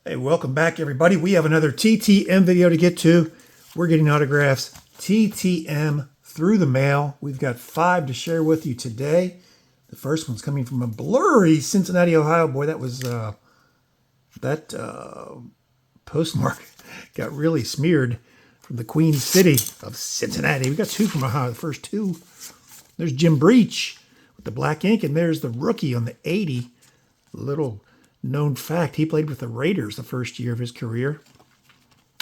Hey, welcome back, everybody. We have another TTM video to get to. We're getting autographs TTM through the mail. We've got 5 to share with you today. The first one's coming from a blurry Cincinnati, Ohio. Boy, that was postmark got really smeared from the Queen City of Cincinnati. We got 2 from Ohio. The first 2. There's Jim Breech with the black ink, and there's the rookie on the 80. Little known fact, he played with the Raiders the first year of his career.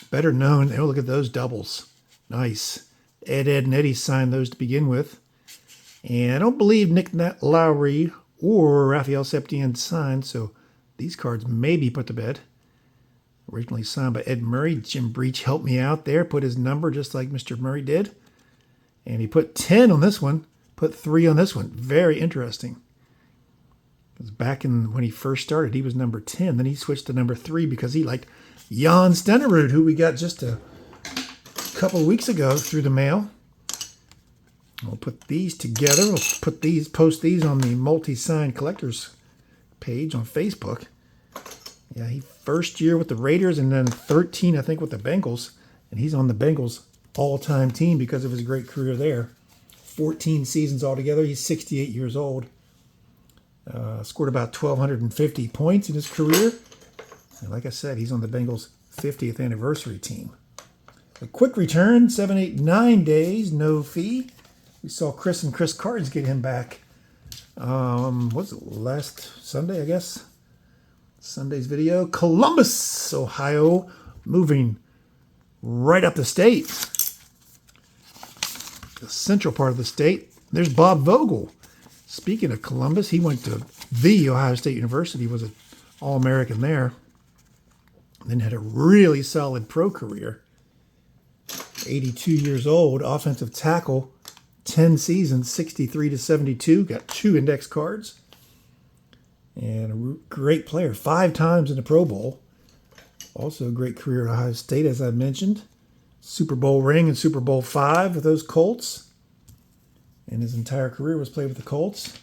Better known, oh, look at those doubles. Nice. Ed, and Eddie signed those to begin with. And I don't believe Nick Lowry or Raphael Septien signed, so these cards may be put to bed. Originally signed by Ed Murray. Jim Breech helped me out there, put his number just like Mr. Murray did. And he put 10 on this one, put 3 on this one. Very interesting. Because back when he first started, he was number 10. Then he switched to number 3 because he liked Jan Stenerud, who we got just a couple of weeks ago through the mail. We'll put these together. We'll post these on the multi-signed collectors page on Facebook. Yeah, he first year with the Raiders and then 13, I think, with the Bengals. And he's on the Bengals all-time team because of his great career there. 14 seasons altogether. He's 68 years old. Scored about 1,250 points in his career. And like I said, he's on the Bengals' 50th anniversary team. A quick return, 7, 8, 9 days, no fee. We saw Chris and Chris Cards get him back. What's it, last Sunday, I guess? Sunday's video. Columbus, Ohio, moving right up the state. The central part of the state. There's Bob Vogel. Speaking of Columbus, he went to the Ohio State University, was an All-American there. Then had a really solid pro career. 82 years old, offensive tackle, 10 seasons, 63 to 72. Got 2 index cards. And a great player, 5 times in the Pro Bowl. Also a great career at Ohio State, as I mentioned. Super Bowl ring and Super Bowl 5 with those Colts. And his entire career was played with the Colts.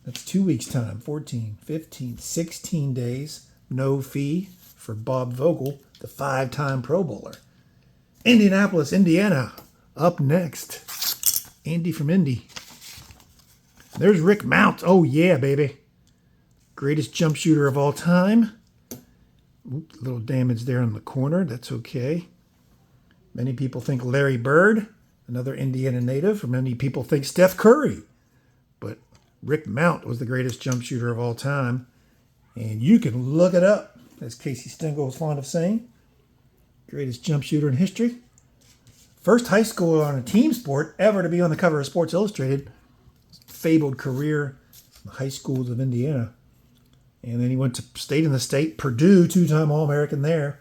That's 2 weeks' time, 14, 15, 16 days, no fee for Bob Vogel, the 5-time Pro Bowler. Indianapolis, Indiana, up next. Andy from Indy. There's Rick Mount. Oh, yeah, baby. Greatest jump shooter of all time. Oops, a little damage there in the corner. That's okay. Many people think Larry Bird, another Indiana native. Many people think Steph Curry. But Rick Mount was the greatest jump shooter of all time. And you can look it up, as Casey Stengel was fond of saying. Greatest jump shooter in history. First high schooler on a team sport ever to be on the cover of Sports Illustrated. Fabled career in the high schools of Indiana. And then he went to stayed in the state. Purdue, 2-time All-American there.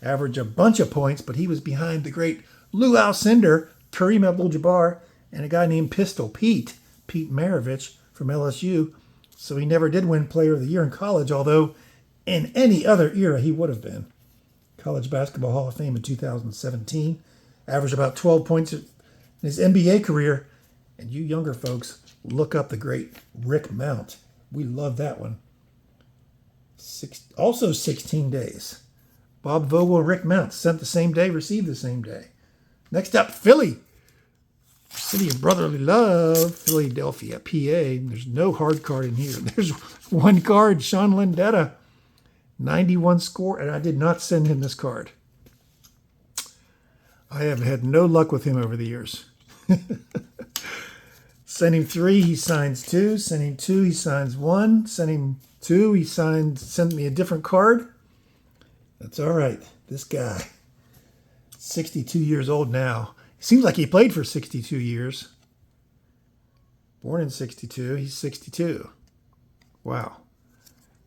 Averaged a bunch of points, but he was behind the great Lou Alcindor, Kareem Abdul-Jabbar, and a guy named Pistol Pete Maravich from LSU. So he never did win Player of the Year in college, although in any other era he would have been. College Basketball Hall of Fame in 2017. Averaged about 12 points in his NBA career. And you younger folks, look up the great Rick Mount. We love that one. Also 16 days. Bob Vogel and Rick Mount sent the same day, received the same day. Next up, Philly. City of Brotherly Love, Philadelphia, PA. There's no hard card in here. There's one card, Sean Landeta. 91 score, and I did not send him this card. I have had no luck with him over the years. Send him 3, he signs 2. Send him 2, he signs 1. Send him 2, he sent me a different card. That's all right. This guy, 62 years old now. Seems like he played for 62 years. Born in 62, he's 62. Wow.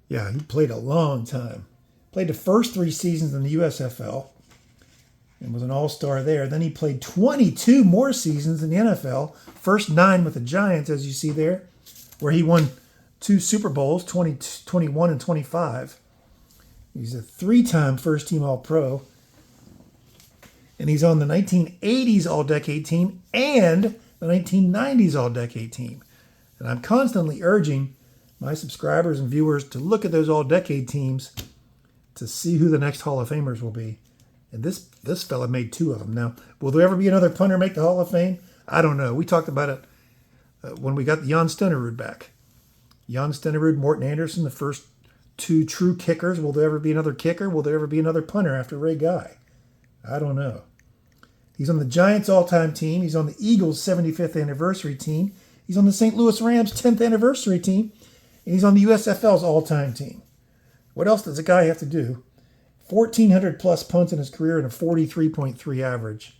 Yeah, he played a long time. Played the first 3 seasons in the USFL and was an all-star there. Then he played 22 more seasons in the NFL. First 9 with the Giants, as you see there, where he won 2 Super Bowls, 21 and 25. He's a 3-time first-team All-Pro. And he's on the 1980s All-Decade team and the 1990s All-Decade team. And I'm constantly urging my subscribers and viewers to look at those All-Decade teams to see who the next Hall of Famers will be. And this fella made 2 of them. Now, will there ever be another punter make the Hall of Fame? I don't know. We talked about it when we got Jan Stenerud back. Jan Stenerud, Morton Anderson, the first 2 true kickers. Will there ever be another kicker? Will there ever be another punter after Ray Guy? I don't know. He's on the Giants all-time team. He's on the Eagles' 75th anniversary team. He's on the St. Louis Rams' 10th anniversary team. And he's on the USFL's all-time team. What else does a guy have to do? 1,400 plus punts in his career and a 43.3 average.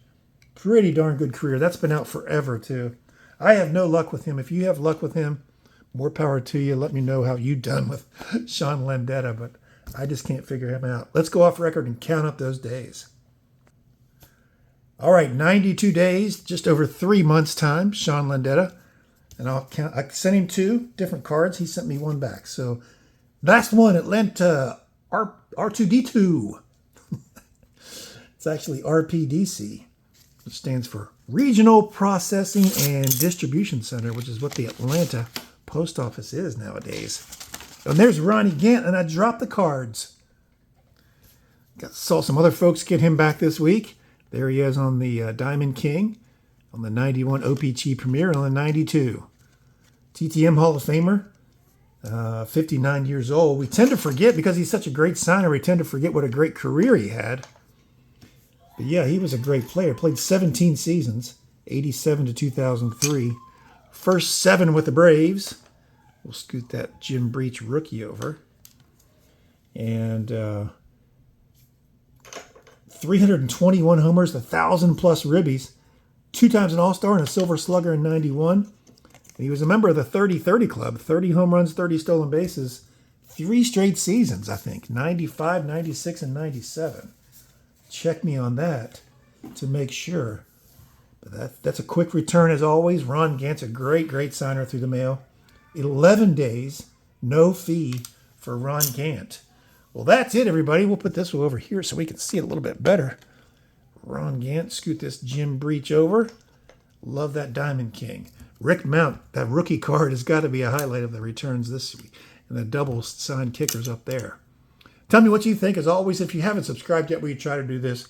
Pretty darn good career. That's been out forever, too. I have no luck with him. If you have luck with him, more power to you. Let me know how you done with Sean Landeta, but I just can't figure him out. Let's go off record and count up those days. All right, 92 days, just over 3 months' time, Sean Landeta. And I sent him 2 different cards. He sent me 1 back. So last one, Atlanta R2D2. It's actually RPDC, which stands for Regional Processing and Distribution Center, which is what the Atlanta Post Office is nowadays. And there's Ronnie Gant, and I dropped the cards. Saw some other folks get him back this week. There he is on the Diamond King, on the 91 OPC Premier, and on the 92. TTM Hall of Famer, 59 years old. We tend to forget, because he's such a great signer, we tend to forget what a great career he had. But yeah, he was a great player. Played 17 seasons, 87 to 2003. First 7 with the Braves. We'll scoot that Jim Breech rookie over. And 321 homers, 1,000 plus ribbies. 2 times an All-Star and a Silver Slugger in 91. And he was a member of the 30-30 Club. 30 home runs, 30 stolen bases. 3 straight seasons, I think. 95, 96, and 97. Check me on that to make sure. But that's a quick return as always. Ron Gant's a great, great signer through the mail. 11 days, no fee for Ron Gant. Well, that's it, everybody. We'll put this one over here so we can see it a little bit better. Ron Gant, scoot this Jim Breech over. Love that Diamond King. Rick Mount, that rookie card has got to be a highlight of the returns this week. And the double signed kickers up there. Tell me what you think. As always, if you haven't subscribed yet, we try to do this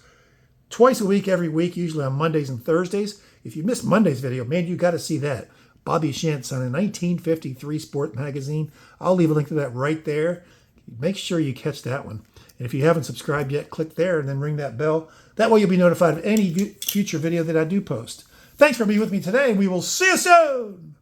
twice a week, every week, usually on Mondays and Thursdays. If you missed Monday's video, man, you got to see that. Bobby Shantz on a 1953 Sport magazine. I'll leave a link to that right there. Make sure you catch that one. And if you haven't subscribed yet, click there and then ring that bell. That way you'll be notified of any future video that I do post. Thanks for being with me today, and we will see you soon.